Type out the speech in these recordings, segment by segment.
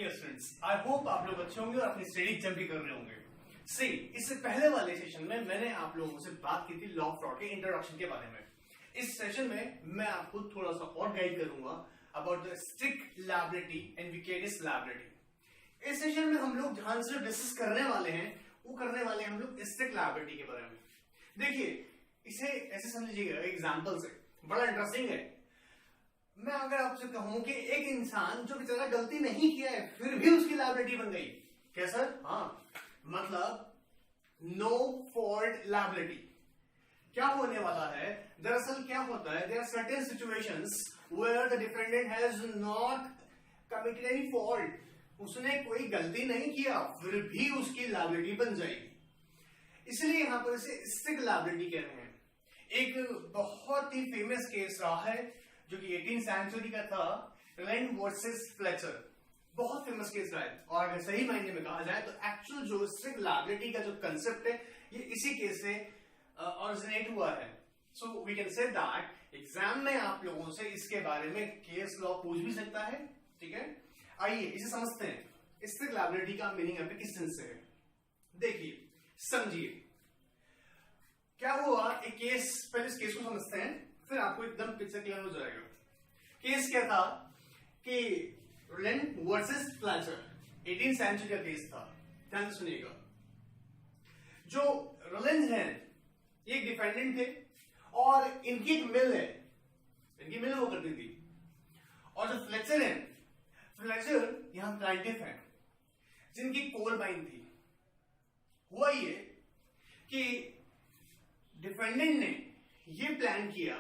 Dear students, I hope आप लोग अच्छे होंगे और अपनी स्टडी जम भी कर रहे होंगे। सी इससे पहले वाले सेशन में मैंने आप लोगों से बात की थी लॉ ऑफ फ्रॉड के इंट्रोडक्शन के बारे में। इस सेशन में मैं आपको थोड़ा सा और गाइड करूंगा about the strict liability and vicarious liability. इस सेशन में हम लोग ध्यान से डिस्कस करने वाले हैं वो करने वाले हैं हम लोग स्ट्रिक्ट लायबिलिटी के बारे में। देखिए इसे ऐसे समझिएगा, एग्जाम्पल से बड़ा इंटरेस्टिंग है। मैं अगर आपसे कहूं कि एक इंसान जो बेचारा गलती नहीं किया है फिर भी उसकी लायबिलिटी बन गई, कैसा? हाँ, मतलब नो फॉल्ट लायबिलिटी। क्या होने वाला है, दरअसल क्या होता है, there are certain situations where the defendant has not committed any fault. उसने कोई गलती नहीं किया फिर भी उसकी लायबिलिटी बन जाएगी। इसलिए यहां पर इसे स्ट्रिक्ट लायबिलिटी कह रहे हैं। एक बहुत ही फेमस केस रहा है जो कि 18th सेंचुरी का था, रलेंट वर्सेस फ्लेचर। बहुत फेमस केस रहा है और अगर सही मायने में कहा जाए तो एक्चुअल जो स्ट्रिक्ट लायबिलिटी का जो कंसेप्ट है ये इसी केस से ओरिजिनेट हुआ है। So we can say that exam में आप लोगों से इसके बारे में केस लॉ पूछ भी सकता है। ठीक है, आइए इसे समझते हैं। स्ट्रिक्ट लायबिलिटी का मीनिंग यहाँ पे किस सेंस से है, देखिए समझिए। क्या हुआ, एक केस, पहले इस केस को समझते हैं फिर आपको एकदम पिक्चर क्लियर हो जाएगा। केस क्या था कि रलेंट वर्सेस फ्लेचर, 18th सेंचुरी का केस था। ध्यान से सुनिएगा। जो रलेंट है ये एक डिफेंडेंट थे और इनकी एक मिल है, इनकी मिल वो करती थी। और जो फ्लेचर है, फ्लेचर यहां प्लांटिफ है जिनकी कोल माइन थी। हुआ ये कि डिफेंडेंट ने ये प्लान किया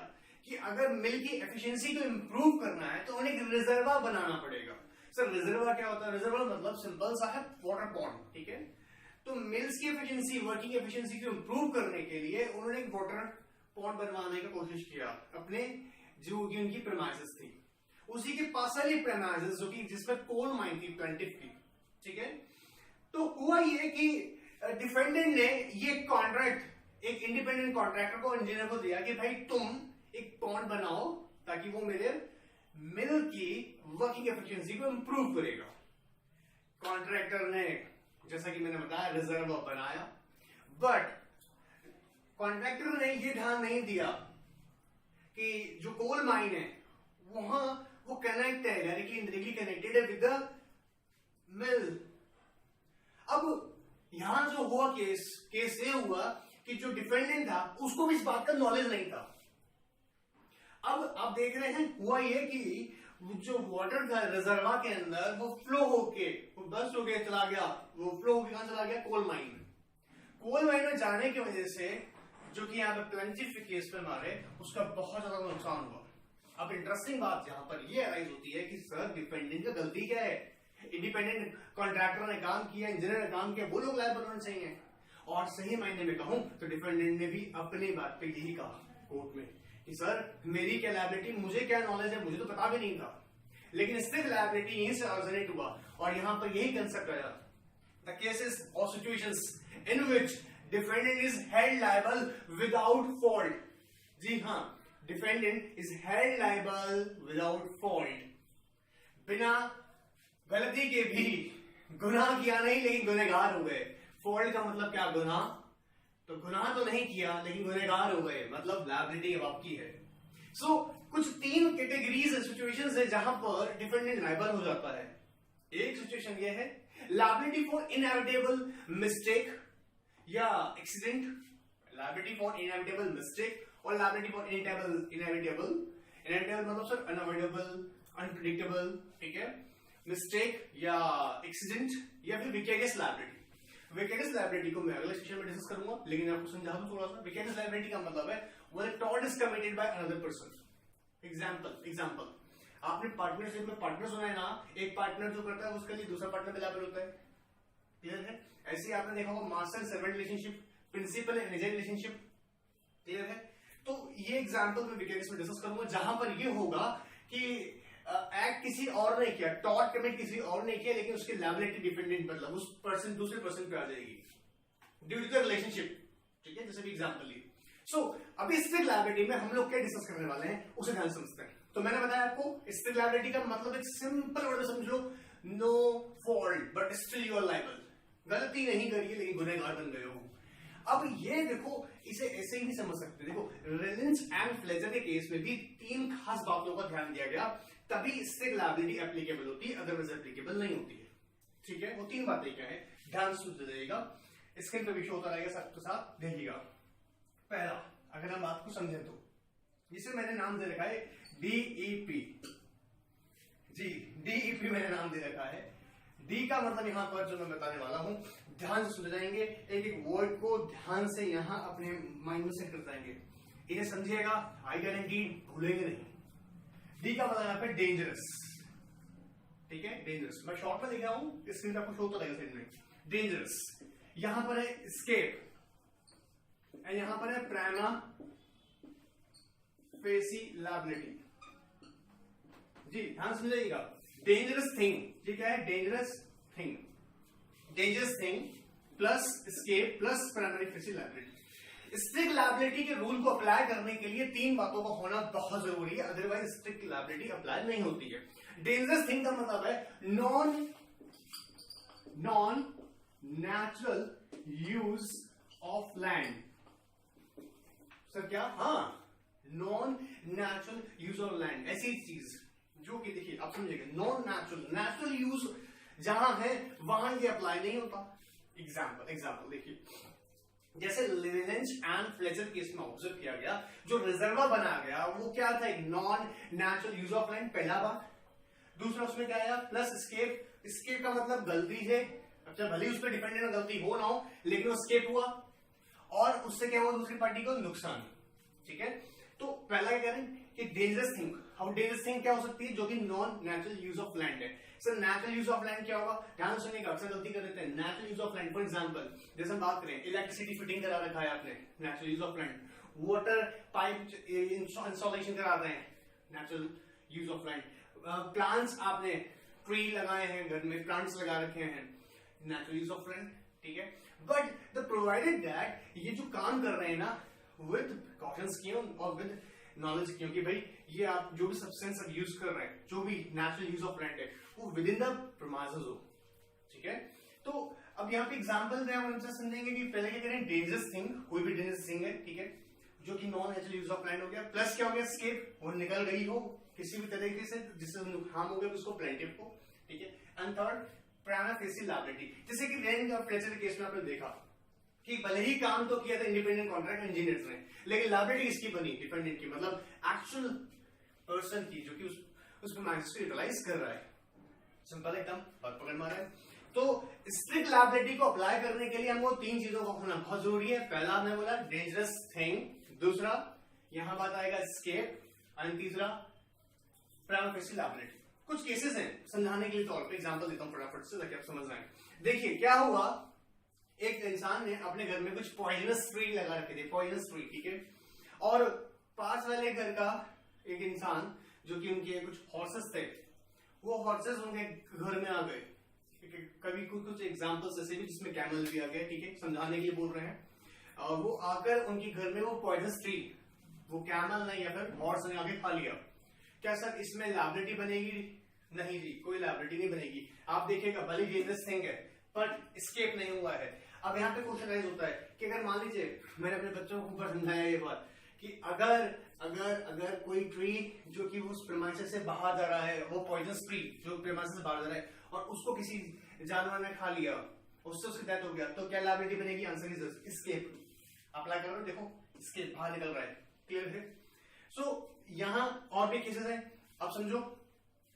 कि अगर मिल की एफिशिएंसी को इंप्रूव करना है तो उन्हें एक रिजर्वा बनाना पड़ेगा। सर रिजर्वा क्या होता है? रिजर्वा मतलब सिंपल सा है वाटर पॉन्ड। ठीक है, तो मिल्स की एफिशिएंसी, वर्किंग एफिशिएंसी को इंप्रूव करने के लिए उन्होंने एक वाटर पॉन्ड बनवाने की कोशिश किया अपने जो की उनकी प्रेमाइसेस थी, उसी के पास वाली प्रेमाइसेस जो कि जिसमें कोल माइन थी प्लांटिफ की। ठीक है, तो हुआ ये कि डिफेंडेंट ने ये कॉन्ट्रैक्ट एक इंडिपेंडेंट कॉन्ट्रैक्टर को, इंजीनियर को दिया कि भाई तुम एक पॉन्ड बनाओ ताकि वो मेरे मिल की वर्किंग एफिशिएंसी को इंप्रूव करेगा। कॉन्ट्रैक्टर ने, जैसा कि मैंने बताया, रिजर्व बनाया, बट कॉन्ट्रैक्टर ने ये ध्यान नहीं दिया कि जो कोल माइन है वहां वो कनेक्ट है, यानी कि इंडायरेक्टली कनेक्टेड है विद द मिल। अब यहां जो हुआ केस ये हुआ कि जो डिफेंडेंट था उसको भी इस बात का नॉलेज नहीं था। अब आप देख रहे हैं हुआ ये कि जो वाटर था रिजर्वा के अंदर वो फ्लो होके, वो बस्ट हो गया, चला गया, वो फ्लो होके कहां चला गया? कोल माइन में। कोल माइन में जाने की वजह से जो कि यहाँ पे प्लांटिफ केस पे मारे, उसका बहुत ज्यादा नुकसान हुआ। अब इंटरेस्टिंग बात यहाँ पर ये अराइज होती है कि सर डिफेंडेंट की गलती क्या है? इंडिपेंडेंट कॉन्ट्रैक्टर ने काम किया, इंजीनियर ने काम किया, वो लोग लायबल होने चाहिए। और सही मायने में कहूं तो डिफेंडेंट ने भी अपनी बात पे यही कहा कोर्ट में कि सर मेरी क्या लायबिलिटी, मुझे क्या नॉलेज है, मुझे तो पता भी नहीं था। लेकिन स्ट्रिक्ट लायबिलिटी यहीं से ऑरिजिनेट हुआ और यहां पर यही कंसेप्ट आया, द केसेस और situations in which defendant is held liable without fault. जी हां, defendant is held liable without fault. बिना गलती के भी गुनाह किया नहीं लेकिन गुनहगार हो गए। फॉल्ट का मतलब क्या? गुनाह। तो गुनाह तो नहीं किया लेकिन गुनहगार हो गए, मतलब लायबिलिटी अब आपकी है। सो कुछ तीन कैटेगरीज सिचुएशंस है जहां पर डिफेंडेंट लायबल हो जाता है। एक सिचुएशन ये है लायबिलिटी फॉर इनएविटेबल मिस्टेक या accident, liability for inevitable mistake और लायबिलिटी फॉर इनएविटेबल मतलब सर अनअवॉइडेबल, अनप्रेडिक्टेबल। ठीक है, मिस्टेक या एक्सीडेंट या फिर विकेरियस लायबिलिटी। विकेरियस लायबिलिटी को मैं अगले सेशन में डिस्कस करूंगा, लेकिन आपको समझा दूं थोड़ा सा। विकेरियस लायबिलिटी का मतलब है when tort is committed by another person. Example आपने पार्टनरशिप में पार्टनर सुना है ना, एक पार्टनर जो करता है उसके लिए दूसरा पार्टनर भी लायबल होता है। क्लियर है? ऐसे ही आपने देखा होगा master servant relationship, principal and agent relationship. Clear है? तो ये एग्जांपल मैं विकेरियस में डिस्कस करूंगा जहां पर ये होगा कि एक्ट किसी और ने किया, टॉर्ट कमिट किसी और ने किया, लेकिन उसकी लायबिलिटी डिपेंडेंट मतलब उस पर्सन दूसरे पर्सन पे आ जाएगी ड्यू टू द रिलेशनशिप। ठीक है, जैसे भी एग्जांपल लिए। सो अभी स्ट्रिक्ट लायबिलिटी में हम लोग क्या डिस्कस करने वाले हैं उसे ध्यान समझते हैं। तो मैंने बताया आपको स्ट्रिक्ट लायबिलिटी का मतलब एक सिंपल वर्ड में समझ लो, no fault but still you are liable, गलती नहीं करी लेकिन गुनहगार बन गए हो। अब ये देखो, इसे ऐसे ही नहीं समझ सकते। देखो रिलायंस एंड फ्लेजर के केस में भी तीन खास बातों का ध्यान दिया गया, तभी स्ट्रिक्ट लायबिलिटी एप्लीकेबल होती है, अदरवाइज एप्लीकेबल नहीं होती है। ठीक है, वो तीन बातें क्या है, ध्यान से जाइएगा, स्क्रीन पे भी शो होता रहेगा, सबके साथ देखिएगा। पहला, अगर हम बात को समझे तो जिसे मैंने नाम दे रखा है डीईपी, जी डीईपी मैंने नाम दे रखा है। डी का मतलब यहां पर जो मैं बताने वाला हूं, ध्यान से सुन जाएंगे, एक एक वर्ड को ध्यान से यहां अपने माइंड में सेट कर जाएंगे, इन्हें समझिएगा, आई गारंटी भूलेंगे नहीं। डी का मतलब यहाँ पे डेंजरस, ठीक है, डेंजरस, मैं शॉर्ट में लिखा हूं, स्क्रीन पे आपको शो होता रहेगा साइड में, डेंजरस। यहां पर है स्केप, यहां पर है प्राइमा फेसी लायबिलिटी। जी ध्यान समझिएगा, डेंजरस थिंग, ये क्या है, dangerous thing, dangerous thing plus escape plus primary facie liability. Strict liability के रूल को अप्लाई करने के लिए तीन बातों का होना बहुत जरूरी है, अदरवाइज स्ट्रिक्ट लायबिलिटी अप्लाई नहीं होती है। डेंजरस थिंग का मतलब है non natural use of land. Sir क्या, हाँ, non natural use of land, ऐसी चीज जो कि देखिए आप समझिएगा, नॉन नेचुरल, नेचुरल यूज जहां है वहां ये अप्लाई नहीं होता। एग्जाम्पल देखिए, जैसे लिनेंज एंड फ्लेचर केस में ऑब्जर्व किया गया, जो रिजर्वा बना गया वो क्या था, एक non natural use of land, पहला बात। दूसरा उसमें क्या आया, प्लस स्केप, स्केप का मतलब गलती है, अच्छा भले ही उस पर डिपेंडेंट गलती हो ना हो, लेकिन वो स्केप हुआ और उससे क्या हुआ, दूसरी पार्टी को नुकसान। ठीक है, तो पहला क्या करें कि dangerous thing, how dangerous thing क्या हो सकती है, जो कि non natural use of land है। Sir natural use of land क्या होगा, ध्यान सुनिए, अक्सर गलती कर देते हैं। Natural use of land, for example जैसे हम बात करें, इलेक्ट्रिसिटी फिटिंग करा रखा है आपने, natural use of land. Water pipe installation करा रहे हैं, natural use of land. Plants आपने ट्री लगाए हैं घर में, प्लांट्स लगा रखे हैं, नेचुरल यूज ऑफ लैंड। ठीक है, बट द प्रोवाइडेड दैट ये जो काम कर रहे हैं ना, विद कॉशंस क्यों और विद नॉलेज, क्योंकि भाई ये आप जो भी सब्सटेंस यूज कर रहे हैं, जो भी नेचुरल यूज ऑफ लैंड है, वो विद इन द प्रीमाइसेस हो। ठीक है, तो अब यहाँ पे एग्जांपल दें, हम इनसे समझेंगे कि पहले क्या करें, डेंजरस थिंग, कोई भी डेंजरस थिंग है, ठीक है, जो कि non natural use of land हो गया, प्लस क्या हो गया, स्केप, वो निकल गई हो किसी भी तरीके से जिससे नुकसान हो गया उसको, प्लेंटिफ को। ठीक है, and third prima facie liability, जैसे कि रेंज और फ्लेचर के केस में आपने देखा कि भले ही काम तो किया था इंडिपेंडेंट कॉन्ट्रैक्ट इंजीनियर्स ने, लेकिन लायबिलिटी किसकी बनी, डिपेंडेंट की, मतलब एक्चुअल पर्सन की, जो कि उस प्रीमाइसेस को यूटिलाइज कर रहा है। सिंपल एकदम, बात पकड़ मारा है। तो स्ट्रिक्ट लायबिलिटी को अप्लाई करने के लिए हमको तीन चीजों का होना बहुत जरूरी है। पहला हमने बोला डेंजरस थिंग, दूसरा यहां बात आएगा स्केप, एंड तीसरा प्राइमा फेसी लायबिलिटी। कुछ केसेस हैं समझाने के लिए तौर पे, एग्जांपल देता हूं फटाफट से ताकि आप समझ जाएं। देखिए क्या हुआ, एक इंसान ने अपने घर में कुछ पॉइजनस ट्री लगा रखे थे, पॉइजनस ट्री, ठीक है, और पास वाले घर का एक इंसान जो कि उनके कुछ हॉर्सेस थे, वो हॉर्सेस उनके घर में आ गए। कभी कुछ एग्जांपल्स ऐसे भी जिसमें कैमल भी आ गया, ठीक है, समझाने के लिए बोल रहे हैं। और वो आकर उनके घर में वो पॉइजनस ट्री, वो कैमल नहीं या फिर हॉर्स ने आके खा लिया। क्या सर इसमें लायबिलिटी बनेगी? नहीं जी, कोई लायबिलिटी नहीं बनेगी। आप देखिएगा भले डेंजरस थिंग है बट स्केप नहीं हुआ है। अब यहाँ पे क्वेश्चन राइज होता है कि अगर मान लीजिए, मैंने अपने बच्चों को ऊपर समझाया ये बात कि अगर कोई ट्री जो कि उस प्रीमाइसेस से बाहर जा रहा है, वो पॉइजनस ट्री जो प्रीमाइसेस से बाहर जा रहा है और उसको किसी जानवर ने खा लिया, उससे उसकी डेथ हो गया, तो क्या लायबिलिटी बनेगी? Answer is escape. अप्लाई करो, देखो स्केप बाहर निकल रहा है, क्लियर है। सो यहां और भी केसेस हैं, आप समझो,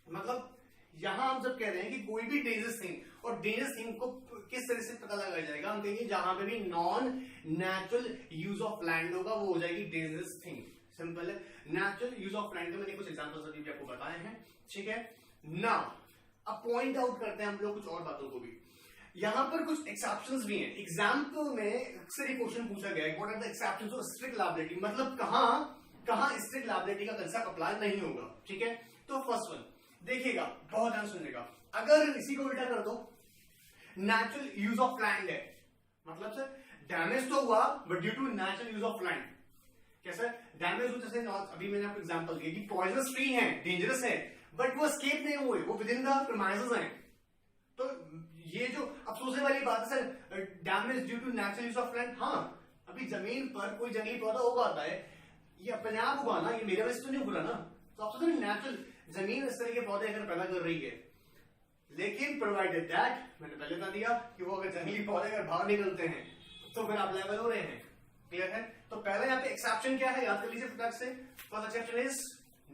मतलब यहां हम जब कह रहे हैं कि कोई भी डेंजरस थिंग, और डेंजरस थिंग को किस तरह से पता लगाया जाएगा, हम कहेंगे जहां पे भी non natural use of land होगा वो हो जाएगी डेंजरस थिंग। सिंपल है। नेचुरल यूज ऑफ लैंड के मैंने कुछ एग्जांपल्स अभी आपको बताए हैं, ठीक है। नाउ अब पॉइंट आउट करते हैं हम लोग कुछ और बातों को भी। यहां पर कुछ एक्सेप्शंस भी हैं। एग्जाम्पल में अक्सर ये क्वेश्चन पूछा गया है, what are the exceptions of strict liability, मतलब कहां स्ट्रिक्ट लायबिलिटी का कंसेप्ट अप्लाई नहीं होगा, ठीक है। तो फर्स्ट वन देखिएगा, बहुत ध्यान सुनिएगा, अगर इसी को उल्टा कर दो, नेचुरल यूज ऑफ लैंड है, मतलब सर डैमेज तो हुआ but due to natural use of land. कैसा डैमेज हो, जैसे अभी मैंने आपको एग्जांपल दिया कि पॉइजनस ट्री है, डेंजरस है, बट वो एस्केप नहीं हुए, वो विद इन द प्रीमाइसेस हैं, तो ये जो अफसोस वाली बात है sir, damage due to natural use of land, हाँ अभी जमीन पर कोई जंगली पौधा उगाता है, ये अपने आप उगाना, ये मेरे वजह से तो नहीं उगा ना, तो आप नेचुरल जमीन इस तरह के पौधे अगर पैदा कर रही है, लेकिन प्रोवाइडेड दैट, मैंने पहले बता दिया कि वो अगर जंगली पौधे अगर बाहर निकलते हैं तो फिर आप लेवल हो रहे हैं। क्लियर है? तो पहले यहाँ पे एक्सेप्शन क्या है, याद कर लीजिए फटाक से। First exception is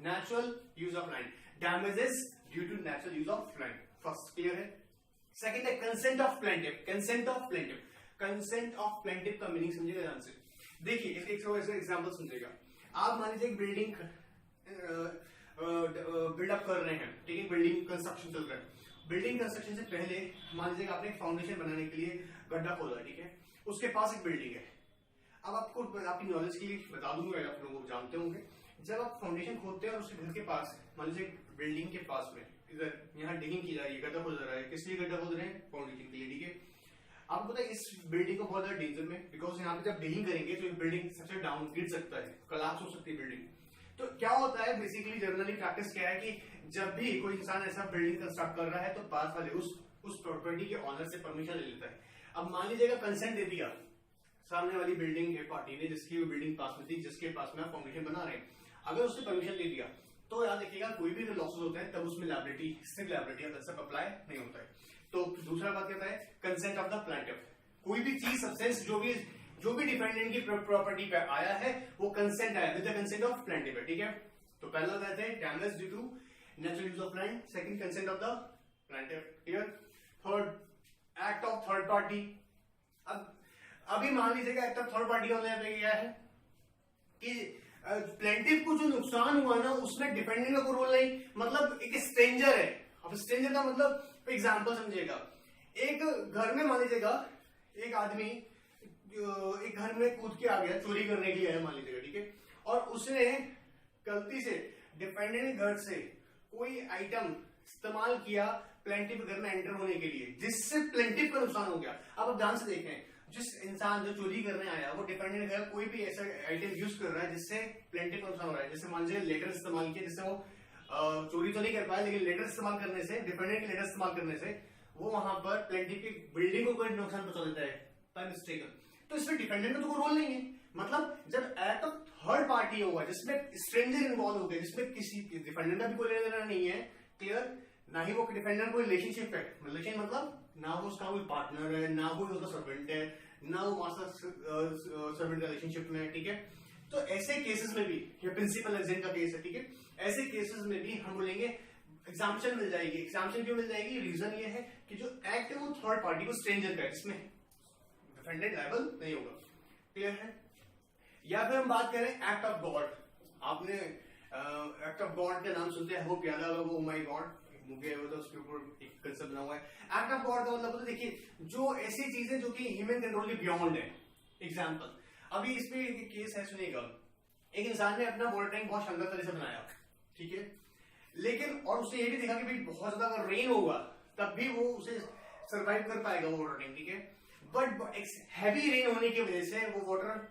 natural use of land, damages due to natural use of land, first. Clear है? सेकंड है consent of plaintiff. Consent of plaintiff, consent of plaintiff का मीनिंग समझिएगा ध्यान से। देखिए इसके एक एग्जांपल समझिएगा। आप मान लीजिए एक बिल्डिंग बिल्डअप कर रहे हैं, ठीक है, बिल्डिंग कंस्ट्रक्शन चल रहा है। बिल्डिंग कंस्ट्रक्शन से पहले मान लीजिए आपने फाउंडेशन बनाने के लिए गड्ढा खोदा, ठीक है, उसके पास एक बिल्डिंग है। अब आपको आपकी नॉलेज के लिए बता दूंगा, आप लोग जानते होंगे, जब आप फाउंडेशन खोदते हैं और उसके घर के पास, मान लीजिए बिल्डिंग के पास में इधर यहाँ डिगिंग की जा रही है, गड्ढा खोदा जा रहा है, किस लिए गड्ढा खोद रहे हैं? फाउंडेशन के लिए, ठीक है। आपको पता है इस बिल्डिंग को बहुत ज्यादा डेंजर में, बिकॉज यहाँ पे जब डिगिंग करेंगे तो बिल्डिंग सबसे डाउन गिर सकता है, कोलैप्स हो सकती है बिल्डिंग। तो क्या होता है बेसिकली, जनरली प्रैक्टिस क्या है कि जब भी कोई इंसान ऐसा बिल्डिंग कंस्ट्रक्ट कर रहा है तो पास वाले उस प्रॉपर्टी के ऑनर से परमिशन ले लेता है। अब मान लीजिएगा कंसेंट दे दिया सामने वाली बिल्डिंग के पार्टी ने, जिसकी वो बिल्डिंग पास में थी, जिसके पास में आप फाउंडेशन बना रहे हैं, अगर उसने परमिशन ले दिया तो याद रखिएगा कोई भी लॉसेस होते हैं तब उसमें लायबिलिटी, सिर्फ लायबिलिटी या कंसेप्ट अप्लाई नहीं होता है। तो दूसरा बात कहता है कंसेंट ऑफ द प्लांटिव। कोई भी चीज सब्सटेंस जो भी डिपेंडेंट की प्रॉपर्टी पे आया है वो कंसेंट आया with the consent of plaintiff है, ठीक है। तो पहला कहते हैं damage due to natural use of land, second consent of the plaintiff, clear. Third act of third party. अब अभी मान लीजिएगा एक्ट ऑफ थर्ड पार्टी होने पे क्या है कि प्लेंटिव को जो नुकसान हुआ ना उसमें डिपेंडेंट का कोई रोल नहीं, मतलब एक स्ट्रेंजर है। अब स्ट्रेंजर का मतलब एग्जांपल समझिएगा, एक घर में मान लीजिएगा एक आदमी एक घर में कूद के आ गया, चोरी करने के लिए आया मान लीजिएगा, ठीक है, और उसने गलती से डिपेंडेंट घर से कोई आइटम इस्तेमाल किया प्लेंटिव घर में एंटर होने के लिए, जिससे प्लेंटिव का नुकसान हो गया। अब आप ध्यान से देखें, जिस इंसान जो चोरी करने आया वो डिपेंडेंट घर कोई भी ऐसा आइटम यूज कर रहा है जिससे प्लेंटिव का नुकसान हो रहा है। जैसे मान लीजिए लेटर इस्तेमाल किया, जिससे वो चोरी तो नहीं कर पाया, लेकिन लेटर इस्तेमाल करने से, डिपेंडेंट लेटर इस्तेमाल करने से वो वहां पर प्लेंटिव की बिल्डिंग को कोई नुकसान पहुंचा देता है बाय मिस्टेक। तो इसमें डिपेंडेंट का तो कोई रोल नहीं है। मतलब जब एक्ट ऑफ थर्ड पार्टी होगा जिसमें स्ट्रेंजर इन्वॉल्व हो गया, जिसमें किसी डिपेंडेंट का भी कोई लेना देना नहीं है, क्लियर, ना ही वो डिपेंडेंट कोई रिलेशनशिप है, रिलेशन मतलब ना वो उसका कोई पार्टनर है, ना वो उसका सर्वेंट है, ना वो मास्टर सर्वेंट रिलेशनशिप में है, ठीक है। तो ऐसे केसेस में भी, ये प्रिंसिपल एग्जेंट का केस है, ठीक है, ऐसे केसेस में भी हम बोलेंगे एग्जाम्पशन मिल जाएगी। एग्जाम्पशन क्यों मिल जाएगी? रीजन ये है कि जो एक्ट है वो थर्ड पार्टी को स्ट्रेंजर का है, जिसमें डिफेंडेंट लायबल नहीं होगा, क्लियर है। या फिर हम बात करें एक्ट ऑफ गॉड। आपने एक्ट ऑफ गॉड का नाम सुनते हैं, वो याद होगा, वो माय गॉड मूवी है, वो तो उसके ऊपर एक कंसेप्ट बना हुआ है। एक्ट ऑफ गॉड का मतलब देखिए जो ऐसी चीजें जो कि ह्यूमन कंट्रोल के बियॉन्ड है। एग्जांपल, अभी इसमें एक केस है, सुनिएगा। एक इंसान ने अपना वाटर टैंक बहुत शानदार तरह से बनाया, ठीक है, लेकिन और उसने ये भी देखा कि भाई बहुत ज्यादा अगर रेन होगा तब भी वो उसे सर्वाइव कर पाएगा वो वाटर टैंक, ठीक है। बट हैवी रेन होने की वजह से वो वाटर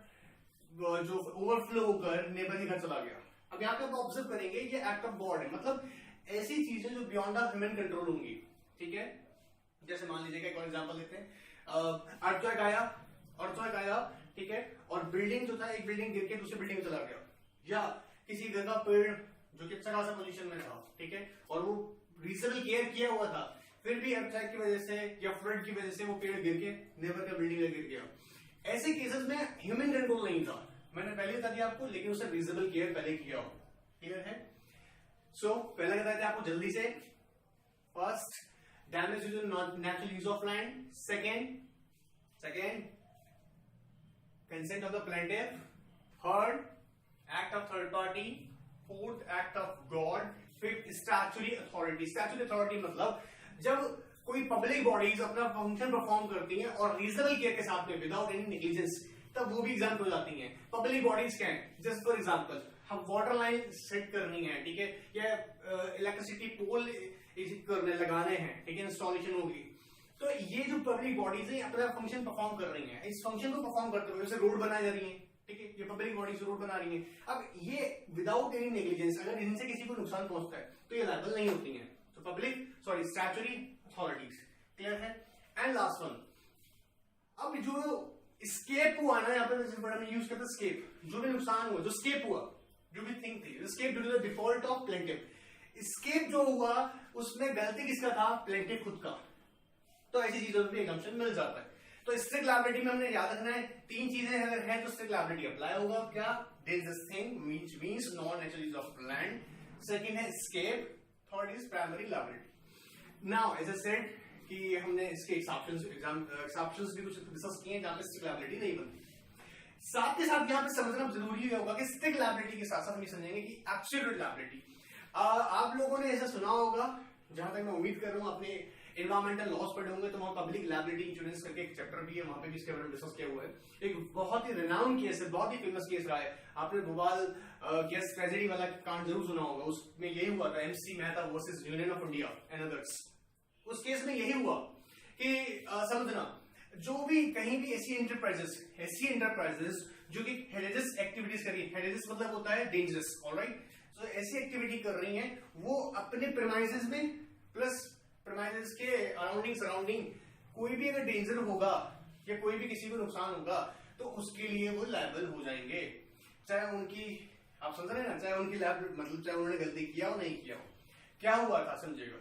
जो ओवरफ्लो होकर नेबर के घर चला गया। अब यहाँ पे आप ऑब्जर्व करेंगे ये एक्ट ऑफ गॉड है, मतलब ऐसी चीजें जो बियॉन्ड ऑफ ह्यूमन कंट्रोल होंगी, ठीक है। जैसे मान लीजिए एक और एग्जांपल लेते हैं, अर्थक्वेक आया, ठीक है, और बिल्डिंग जो था, एक बिल्डिंग गिर के दूसरी बिल्डिंग में चला गया, या किसी घर का पेड़ जो कि अच्छा खासा पोजीशन में था, ठीक है, और वो रीजनेबल केयर किया हुआ था, फिर भी अर्थक्वेक की वजह से या फ्लड की वजह से वो पेड़ गिर के नेबर का बिल्डिंग में गिर गया। ऐसे केसेस में ह्यूमन कंट्रोल नहीं था, मैंने पहले बता दिया आपको, लेकिन उसे रीजनेबल केयर पहले किया हो, क्लियर है। सो पहला कहता है आपको जल्दी से, first damage due to natural use of land, second consent of the plaintiff, third act of third party, fourth act of God, fifth statutory authority. Statutory authority मतलब जब कोई पब्लिक बॉडीज अपना फंक्शन परफॉर्म करती हैं और reasonable care के साथ में, विदाउट एनी नेग्लिजेंस, तब वो भी एग्जाम्पल हो जाती हैं। पब्लिक बॉडीज क्या है? जस्ट फॉर एग्जाम्पल, हम वाटर लाइन सेट करनी है, ठीक है, या इलेक्ट्रिसिटी पोल करने लगाने हैं, ठीक है, इंस्टॉलेशन होगी। तो ये जो पब्लिक बॉडीज है अपना फंक्शन परफॉर्म कर रही हैं, इस फंक्शन को परफॉर्म करते हुए जैसे रोड बनाई जा रही है, ठीक है, ये पब्लिक बॉडीज रोड बना रही है। अब ये विदाउट एनी नेग्लिजेंस अगर इनसे किसी को नुकसान पहुंचता है तो ये लायबल नहीं होती है। तो स्टैट्यूटरी अथॉरिटीज, क्लियर है? एंड लास्ट वन, अब जो स्केप हुआ ना, यहाँ पे यूज करते स्केप, जो भी नुकसान हुआ, जो स्केप हुआ, जो भी थिंग थी, escape due to the default of plaintiff, escape जो हुआ उसमें गलती किसका था? प्लेंटिफ खुद का। तो ऐसी चीजों में भी एग्जम्पशन मिल जाता है। तो स्ट्रिक्ट लायबिलिटी में हमने याद रखना है 3 चीजें अगर है तो स्ट्रिक्ट लायबिलिटी अप्लाई होगा। क्या? This thing which means non natural use of land, second है escape, third is primary liability. Now as I said कि हमने इसके एक्सेप्शंस भी कुछ डिस्कस किए जहां पे स्ट्रिक्ट लायबिलिटी नहीं बनती। साथ के साथ यहाँ पे समझना जरूरी होगा कि स्ट्रिक्ट लायबिलिटी के साथ साथ हम ये समझेंगे कि एब्सोल्यूट लायबिलिटी। आप लोगों ने ऐसा सुना होगा, जहां तक मैं उम्मीद कर रहा हूं अपने एनवायरमेंटल लॉस पढ़े होंगे, तो वहां पब्लिक लायबिलिटी इंश्योरेंस करके एक चैप्टर भी है, वहां पे भी इसके बारे में डिस्कस किया हुआ है। एक बहुत ही रिनाउंड केस है, बहुत ही फेमस केस रहा है। आपने भोपाल गैस ट्रेजेडी वाला कांड जरूर सुना होगा, उसमें यही हुआ था, MC Mehta versus union of India and others. उस केस में यही हुआ कि समझना, जो भी कहीं भी ऐसी एंटरप्राइजेस जो कि हेरेजस एक्टिविटीज कर रही है, हेरेजस मतलब होता है डेंजरस, ऑलराइट, तो ऐसी एक्टिविटी कर रही हैं, वो अपने प्रेमाइसेस में प्लस प्रेमाइसेस के सराउंडिंग कोई भी अगर डेंजर होगा या कोई भी किसी को नुकसान होगा तो उसके लिए वो लायबल हो जाएंगे, चाहे उनकी, आप समझ रहे हैं ना, चाहे उनकी मतलब चाहे उन्होंने गलती किया हो नहीं किया हो। क्या हुआ था समझेगा,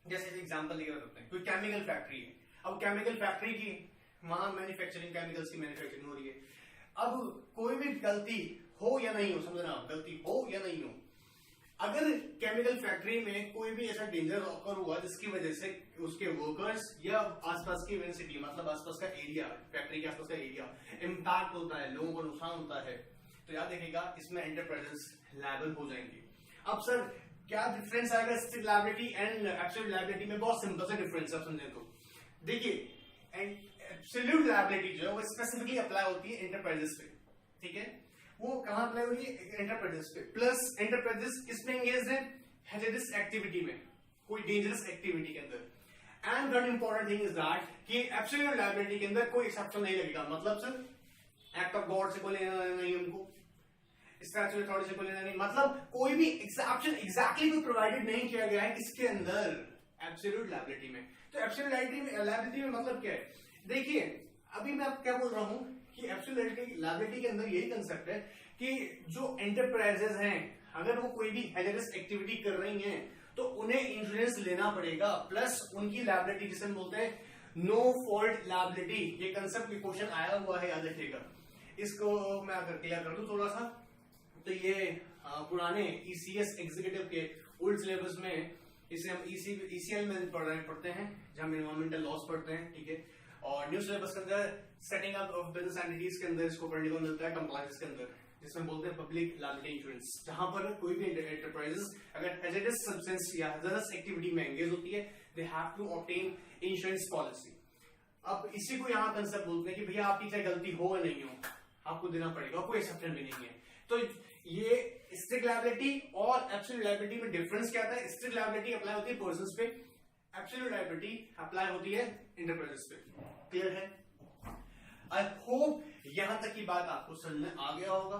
जैसे एग्जांपल लेके बताते हैं, कोई केमिकल फैक्ट्री है, अब केमिकल फैक्ट्री की वहां मैन्युफैक्चरिंग, केमिकल्स की मैन्युफैक्चरिंग हो रही है। अब कोई भी गलती हो या नहीं हो, समझना, गलती हो या नहीं हो, अगर केमिकल फैक्ट्री में कोई भी ऐसा डेंजर ऑकर हुआ जिसकी वजह से उसके वर्कर्स या आसपास की सिटी, मतलब आसपास का एरिया, फैक्ट्री के आसपास का एरिया इंपैक्ट होता है, लोगों को नुकसान होता है, तो याद रखिएगा इसमें एंटरप्राइजेस लायबल हो जाएंगे। अब सर क्या डिफरेंस आएगा strict liability and absolute liability में? बहुत सिंपल सा डिफरेंस है, समझे तो देखिए, एब्सोल्यूट लायबिलिटी जो है वो स्पेसिफिकली अप्लाई होती है एंटरप्राइजेस पे, ठीक है, वो कहां अप्लाई होगी? एंटरप्राइजेस पे। प्लस एंटरप्राइजेस किसमें एंगेज है? हैजर्डस एक्टिविटी में, कोई डेंजरस एक्टिविटी के अंदर। And one important thing is that कि एब्सोल्यूट लायबिलिटी के अंदर कोई एक्सेप्शन नहीं लगेगा। मतलब सर एक्ट ऑफ गॉड से कोई लेना नहीं, उनको स्टैच्यू अथॉरिटी से कोई लेना नहीं, मतलब कोई भी एक्सेप्शन एग्जैक्टली कोई प्रोवाइडेड नहीं किया गया है इसके अंदर एब्सोल्यूट लायबिलिटी में। तो एब्सोल्यूट लायबिलिटी में मतलब क्या है? देखिए अभी मैं आप क्या बोल रहा हूं कि एब्सोल्यूट लायबिलिटी के अंदर यही कंसेप्ट है कि जो एंटरप्राइजेस हैं अगर वो कोई भी हैजर्डस एक्टिविटी कर रही हैं तो उन्हें इंश्योरेंस लेना पड़ेगा, प्लस उनकी लायबिलिटी जिसे हम बोलते हैं नो फॉल्ट लायबिलिटी। ये कंसेप्ट क्वेश्चन आया हुआ है, याद रखिएगा। इसको मैं अगर क्लियर कर दूं थोड़ा सा, तो ये पुराने ECS एग्जीक्यूटिव के ओल्ड सिलेबस में इसे हम ECL में पढ़ते हैं, जहां हम एनवायरमेंटल लॉस पढ़ते हैं, ठीक है। और न्यू सिलेबस के अंदर setting up of business entities के अंदर इसको पढ़ने को मिलता है कंप्लायंस के अंदर, जिसमें बोलते हैं पब्लिक लायबिलिटी इंश्योरेंस, जहां पर कोई भी एंटरप्राइजेस अगर हैजर्डस सब्सटेंस या हैजर्डस एक्टिविटी में एंगेज होती है, they have to obtain insurance policy. अब इसी को यहाँ कंसेप्ट बोलते हैं कि भैया आपकी चाहे गलती हो या नहीं हो आपको देना पड़ेगा, कोई एक्सेप्शन भी नहीं है। तो ये स्ट्रिक्ट लायबिलिटी और एब्सोल्यूट लायबिलिटी में डिफरेंस क्या था? स्ट्रिक्ट लायबिलिटी अप्लाई होती है पर्सन्स पे, एब्सोल्यूट लायबिलिटी अप्लाई होती है एंटरप्राइजेस पे। क्लियर है? आई होप यहां तक की बात आपको समझ में आ गया होगा।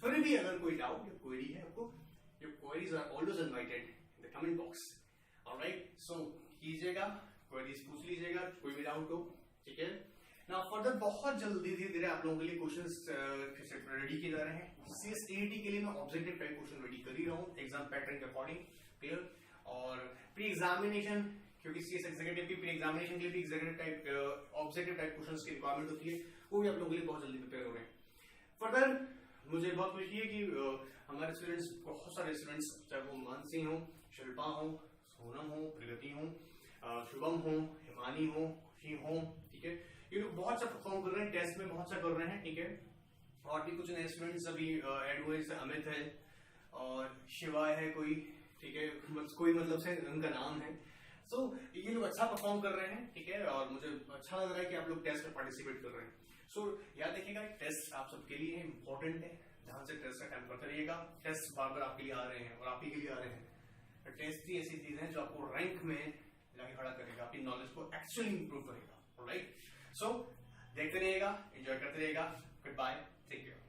फिर भी अगर कोई डाउट या क्वेरी है आपको, your queries are always invited in the comment box, alright. So कीजिएगा, क्वेरीज पूछ लीजिएगा, कोई भी डाउट हो, ठीक है ना। फर्दर बहुत जल्दी धीरे धीरे आप लोगों के लिए क्वेश्चंस रेडी किए जा रहे हैं। CSAT के लिए मैं ऑब्जेक्टिव टाइप क्वेश्चन रेडी कर ही रहा हूँ एग्जाम पैटर्न के अकॉर्डिंग, क्लियर। और प्री एग्जामिनेशन, क्योंकि CS एग्जीक्यूटिव की प्री एग्जामिनेशन के लिए भी executive type objective type questions की रिक्वायरमेंट होती है, वो भी आप लोगों के लिए बहुत जल्दी प्रिपेयर हो रहे हैं। फर्दर मुझे बहुत खुशी है कि हमारे स्टूडेंट्स, बहुत सारे स्टूडेंट्स, चाहे वो मानसी हो, शिल्पा हो, सोनम हो, प्रगति हो, शुभम हो, हिमानी हो, खुशी हो, ठीक है, ये लोग बहुत सा परफॉर्म कर रहे हैं, टेस्ट में बहुत सा कर रहे हैं, ठीक है। और भी कुछ नए स्टूडेंट्स अभी ऐड हुए, जैसे अमित है और शिवाय है कोई, ठीक है, कोई मतलब से उनका नाम है। सो ये लोग अच्छा परफॉर्म कर रहे हैं, ठीक है, और मुझे अच्छा लग रहा है कि आप लोग टेस्ट में पार्टिसिपेट कर रहे हैं। सो याद रखिएगा टेस्ट आप सबके लिए इंपॉर्टेंट है, ध्यान से टेस्ट का टाइम करते रहिएगा। टेस्ट बार बार आपके लिए आ रहे हैं और आप ही के लिए आ रहे हैं। टेस्ट ही ऐसी चीज है जो आपको रैंक में लाके खड़ा करेगा, आपकी नॉलेज को एक्चुअली इंप्रूव करेगा, ऑलराइट। सो देखते रहिएगा, एंजॉय करते रहिएगा। Good bye, take care.